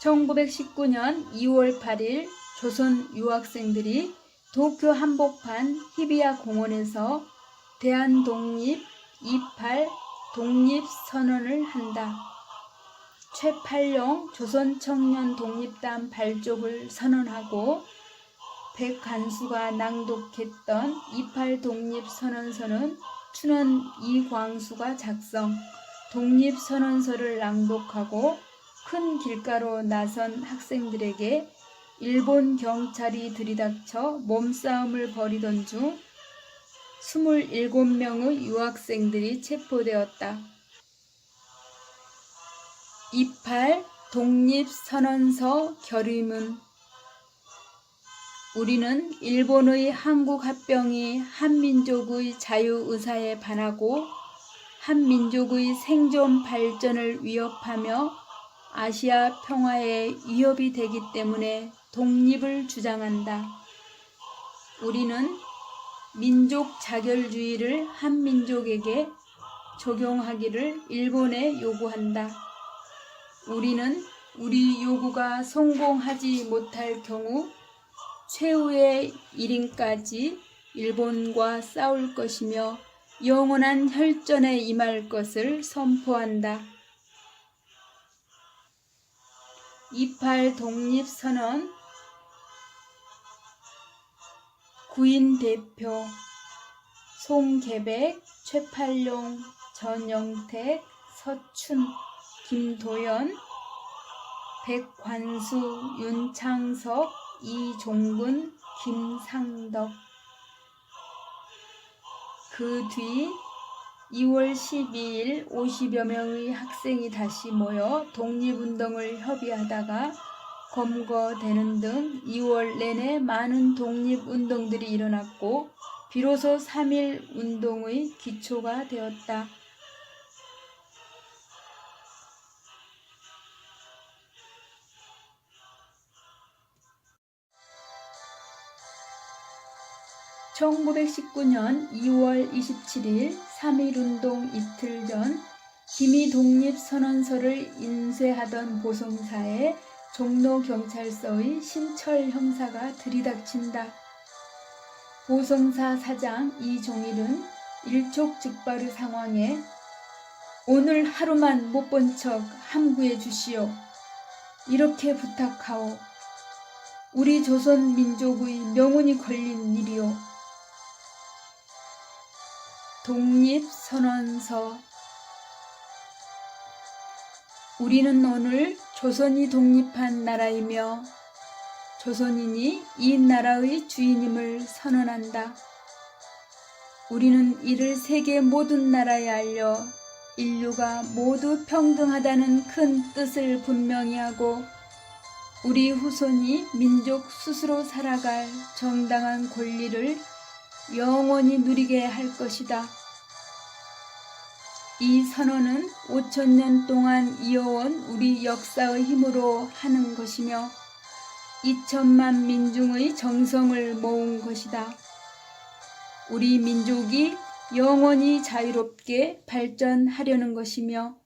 1919년 2월 8일 조선 유학생들이 도쿄 한복판 히비야 공원에서 대한독립 28 독립선언을 한다. 최팔룡 조선청년 독립단 발족을 선언하고 백관수가 낭독했던 28 독립선언서는 춘원 이광수가 작성, 독립선언서를 낭독하고 큰 길가로 나선 학생들에게 일본 경찰이 들이닥쳐 몸싸움을 벌이던 중 27명의 유학생들이 체포되었다. 28 독립선언서 결의문. 우리는 일본의 한국합병이 한민족의 자유의사에 반하고 한민족의 생존 발전을 위협하며 아시아 평화에 위협이 되기 때문에 독립을 주장한다. 우리는 민족 자결주의를 한민족에게 적용하기를 일본에 요구한다. 우리는 우리 요구가 성공하지 못할 경우 최후의 일인까지 일본과 싸울 것이며 영원한 혈전에 임할 것을 선포한다. 28 독립선언. 구인 대표 송계백, 최팔룡, 전영택, 서춘, 김도연, 백관수, 윤창석, 이종근, 김상덕. 그 뒤 2월 12일 50여 명의 학생이 다시 모여 독립운동을 협의하다가 검거되는 등 2월 내내 많은 독립운동들이 일어났고 비로소 3.1 운동의 기초가 되었다. (1919년 2월 27일) 3.1운동 이틀 전 기미 독립선언서를 인쇄하던 보성사에 종로경찰서의 신철 형사가 들이닥친다. 보성사 사장 이종일은 일촉즉발의 상황에 오늘 하루만 못 본 척 함구해 주시오. 이렇게 부탁하오. 우리 조선 민족의 명운이 걸린 일이오. 독립선언서. 우리는 오늘 조선이 독립한 나라이며 조선인이 이 나라의 주인임을 선언한다. 우리는 이를 세계 모든 나라에 알려 인류가 모두 평등하다는 큰 뜻을 분명히 하고 우리 후손이 민족 스스로 살아갈 정당한 권리를 영원히 누리게 할 것이다. 이 선언은 5,000년 동안 이어온 우리 역사의 힘으로 하는 것이며 2천만 민중의 정성을 모은 것이다. 우리 민족이 영원히 자유롭게 발전하려는 것이며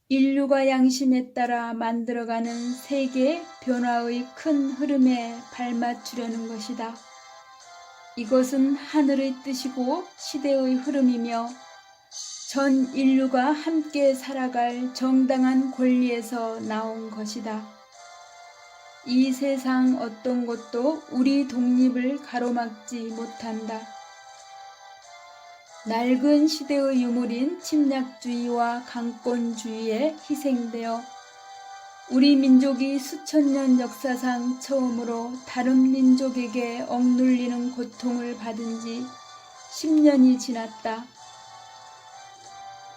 인류가 양심에 따라 만들어가는 세계 변화의 큰 흐름에 발맞추려는 것이다. 이것은 하늘의 뜻이고 시대의 흐름이며 전 인류가 함께 살아갈 정당한 권리에서 나온 것이다. 이 세상 어떤 것도 우리 독립을 가로막지 못한다. 낡은 시대의 유물인 침략주의와 강권주의에 희생되어 우리 민족이 수천 년 역사상 처음으로 다른 민족에게 억눌리는 고통을 받은 지 10년이 지났다.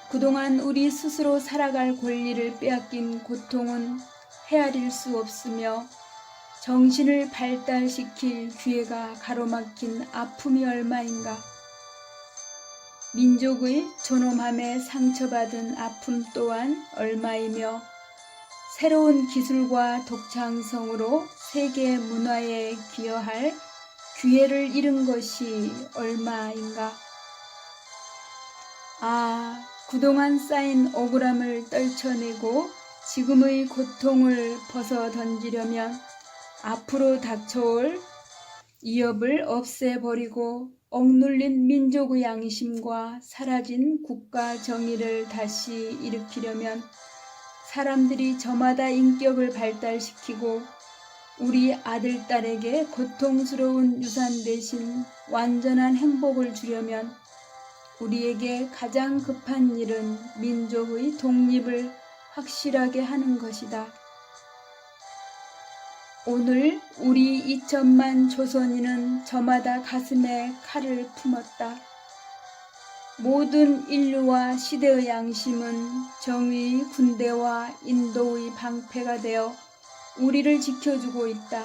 그동안 우리 스스로 살아갈 권리를 빼앗긴 고통은 헤아릴 수 없으며 정신을 발달시킬 기회가 가로막힌 아픔이 얼마인가. 민족의 존엄함에 상처받은 아픔 또한 얼마이며 새로운 기술과 독창성으로 세계 문화에 기여할 기회를 잃은 것이 얼마인가. 그동안 쌓인 억울함을 떨쳐내고 지금의 고통을 벗어 던지려면 앞으로 닥쳐올 이업을 없애버리고 억눌린 민족의 양심과 사라진 국가 정의를 다시 일으키려면 사람들이 저마다 인격을 발달시키고 우리 아들, 딸에게 고통스러운 유산 대신 완전한 행복을 주려면 우리에게 가장 급한 일은 민족의 독립을 확실하게 하는 것이다. 오늘 우리 2천만 조선인은 저마다 가슴에 칼을 품었다. 모든 인류와 시대의 양심은 정의의 군대와 인도의 방패가 되어 우리를 지켜주고 있다.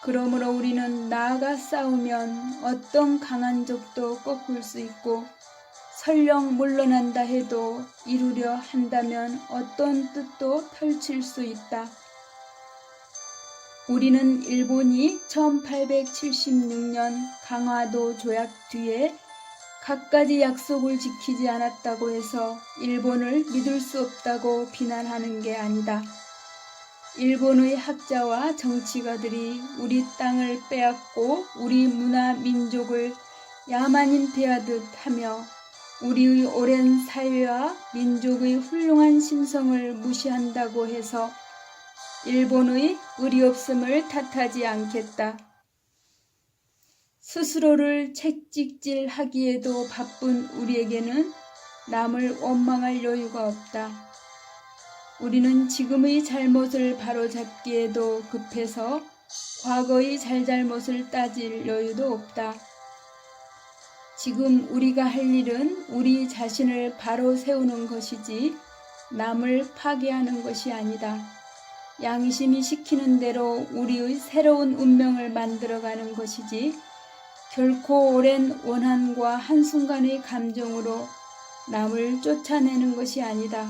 그러므로 우리는 나아가 싸우면 어떤 강한 적도 꺾을 수 있고 설령 물러난다 해도 이루려 한다면 어떤 뜻도 펼칠 수 있다. 우리는 일본이 1876년 강화도 조약 뒤에 갖가지 약속을 지키지 않았다고 해서 일본을 믿을 수 없다고 비난하는 게 아니다. 일본의 학자와 정치가들이 우리 땅을 빼앗고 우리 문화 민족을 야만인 대하듯 하며 우리의 오랜 사회와 민족의 훌륭한 심성을 무시한다고 해서 일본의 의리 없음을 탓하지 않겠다. 스스로를 채찍질하기에도 바쁜 우리에게는 남을 원망할 여유가 없다. 우리는 지금의 잘못을 바로잡기에도 급해서 과거의 잘잘못을 따질 여유도 없다. 지금 우리가 할 일은 우리 자신을 바로 세우는 것이지 남을 파괴하는 것이 아니다. 양심이 시키는 대로 우리의 새로운 운명을 만들어가는 것이지 결코 오랜 원한과 한순간의 감정으로 남을 쫓아내는 것이 아니다.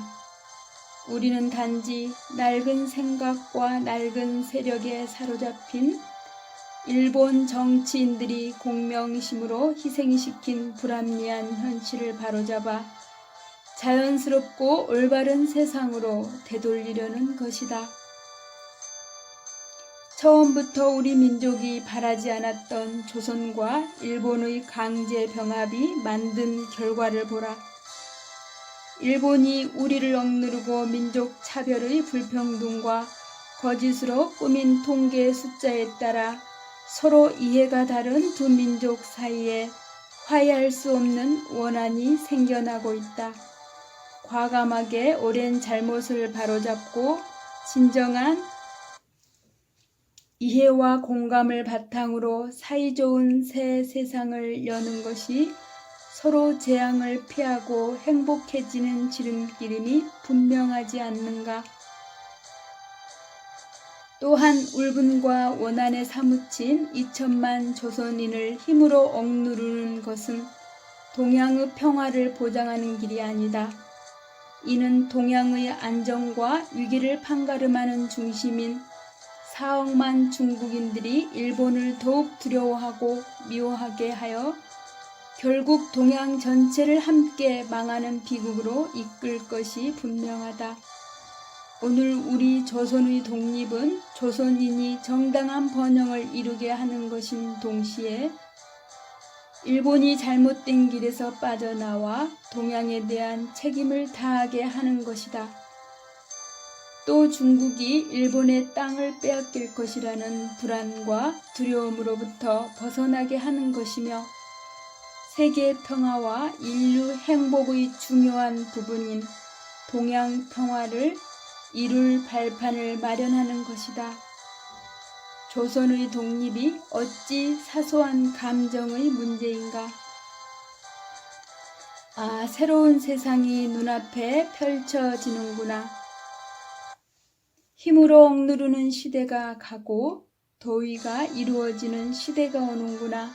우리는 단지 낡은 생각과 낡은 세력에 사로잡힌 일본 정치인들이 공명심으로 희생시킨 불합리한 현실을 바로잡아 자연스럽고 올바른 세상으로 되돌리려는 것이다. 처음부터 우리 민족이 바라지 않았던 조선과 일본의 강제 병합이 만든 결과를 보라. 일본이 우리를 억누르고 민족 차별의 불평등과 거짓으로 꾸민 통계 숫자에 따라 서로 이해가 다른 두 민족 사이에 화해할 수 없는 원한이 생겨나고 있다. 과감하게 오랜 잘못을 바로잡고 진정한 이해와 공감을 바탕으로 사이좋은 새 세상을 여는 것이 서로 재앙을 피하고 행복해지는 지름길임이 분명하지 않는가. 또한 울분과 원한에 사무친 2천만 조선인을 힘으로 억누르는 것은 동양의 평화를 보장하는 길이 아니다. 이는 동양의 안정과 위기를 판가름하는 중심인 4억만 중국인들이 일본을 더욱 두려워하고 미워하게 하여 결국 동양 전체를 함께 망하는 비극으로 이끌 것이 분명하다. 오늘 우리 조선의 독립은 조선인이 정당한 번영을 이루게 하는 것인 동시에 일본이 잘못된 길에서 빠져나와 동양에 대한 책임을 다하게 하는 것이다. 또 중국이 일본의 땅을 빼앗길 것이라는 불안과 두려움으로부터 벗어나게 하는 것이며 세계 평화와 인류 행복의 중요한 부분인 동양 평화를 이룰 발판을 마련하는 것이다. 조선의 독립이 어찌 사소한 감정의 문제인가? 아, 새로운 세상이 눈앞에 펼쳐지는구나. 힘으로 억누르는 시대가 가고 도의가 이루어지는 시대가 오는구나.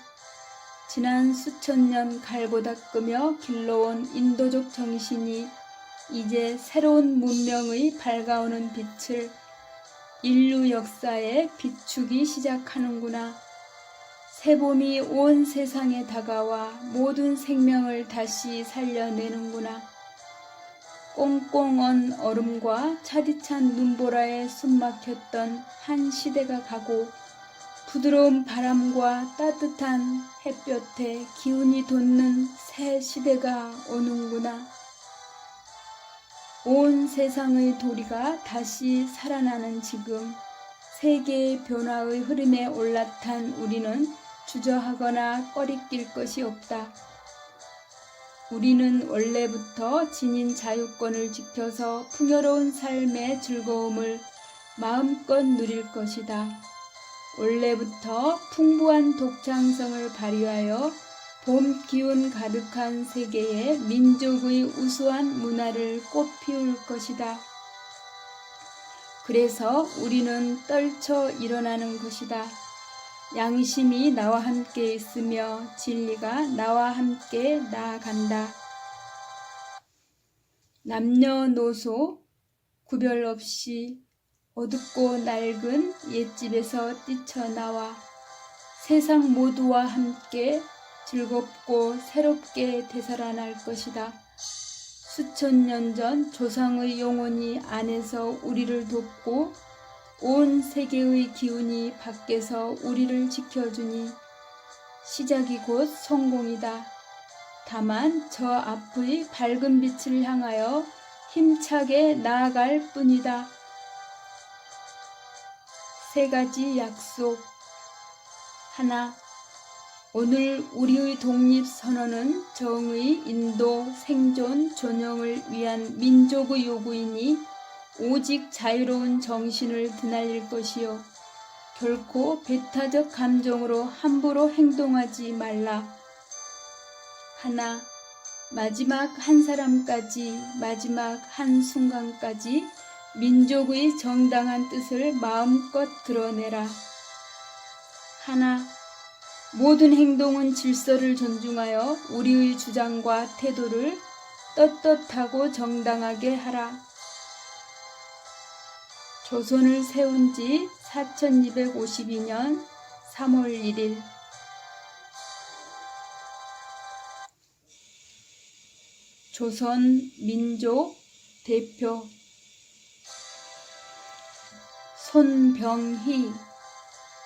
지난 수천 년 갈고 닦으며 길러온 인도적 정신이 이제 새로운 문명의 밝아오는 빛을 인류 역사에 비추기 시작하는구나. 새봄이 온 세상에 다가와 모든 생명을 다시 살려내는구나. 꽁꽁 언 얼음과 차디찬 눈보라에 숨막혔던 한 시대가 가고 부드러운 바람과 따뜻한 햇볕에 기운이 돋는 새 시대가 오는구나. 온 세상의 도리가 다시 살아나는 지금, 세계의 변화의 흐름에 올라탄 우리는 주저하거나 꺼리낄 것이 없다. 우리는 원래부터 지닌 자유권을 지켜서 풍요로운 삶의 즐거움을 마음껏 누릴 것이다. 원래부터 풍부한 독창성을 발휘하여 봄 기운 가득한 세계에 민족의 우수한 문화를 꽃피울 것이다. 그래서 우리는 떨쳐 일어나는 것이다. 양심이 나와 함께 있으며 진리가 나와 함께 나아간다. 남녀노소 구별 없이 어둡고 낡은 옛집에서 뛰쳐나와 세상 모두와 함께 즐겁고 새롭게 되살아날 것이다. 수천 년 전 조상의 영혼이 안에서 우리를 돕고 온 세계의 기운이 밖에서 우리를 지켜주니 시작이 곧 성공이다. 다만 저 앞의 밝은 빛을 향하여 힘차게 나아갈 뿐이다. 3가지 약속. 하나, 오늘 우리의 독립선언은 정의, 인도, 생존, 존영을 위한 민족의 요구이니 오직 자유로운 정신을 드날릴 것이요. 결코 배타적 감정으로 함부로 행동하지 말라. 하나, 마지막 한 사람까지, 마지막 한 순간까지 민족의 정당한 뜻을 마음껏 드러내라. 하나, 모든 행동은 질서를 존중하여 우리의 주장과 태도를 떳떳하고 정당하게 하라. 조선을 세운 지 4252년 3월 1일. 조선 민족 대표 손병희,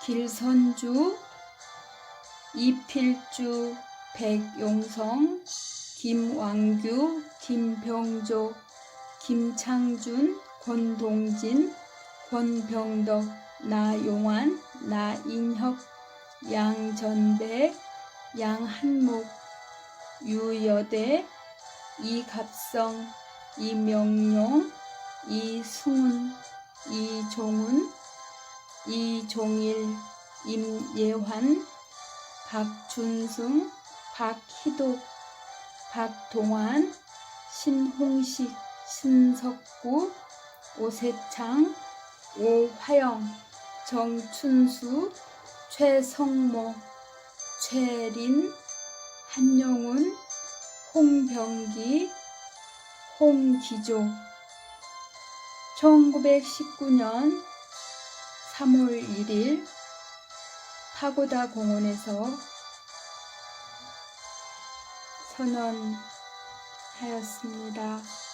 길선주, 이필주, 백용성, 김왕규, 김병조, 김창준, 권동진, 권병덕, 나용환, 나인혁, 양전배, 양한목, 유여대, 이갑성, 이명용, 이승훈, 이종훈, 이종일, 임예환, 박준승, 박희독, 박동환, 신홍식, 신석구, 오세창, 오화영, 정춘수, 최성모, 최린, 한용운, 홍병기, 홍기조. 1919년 3월 1일 파고다 공원에서 선언하였습니다.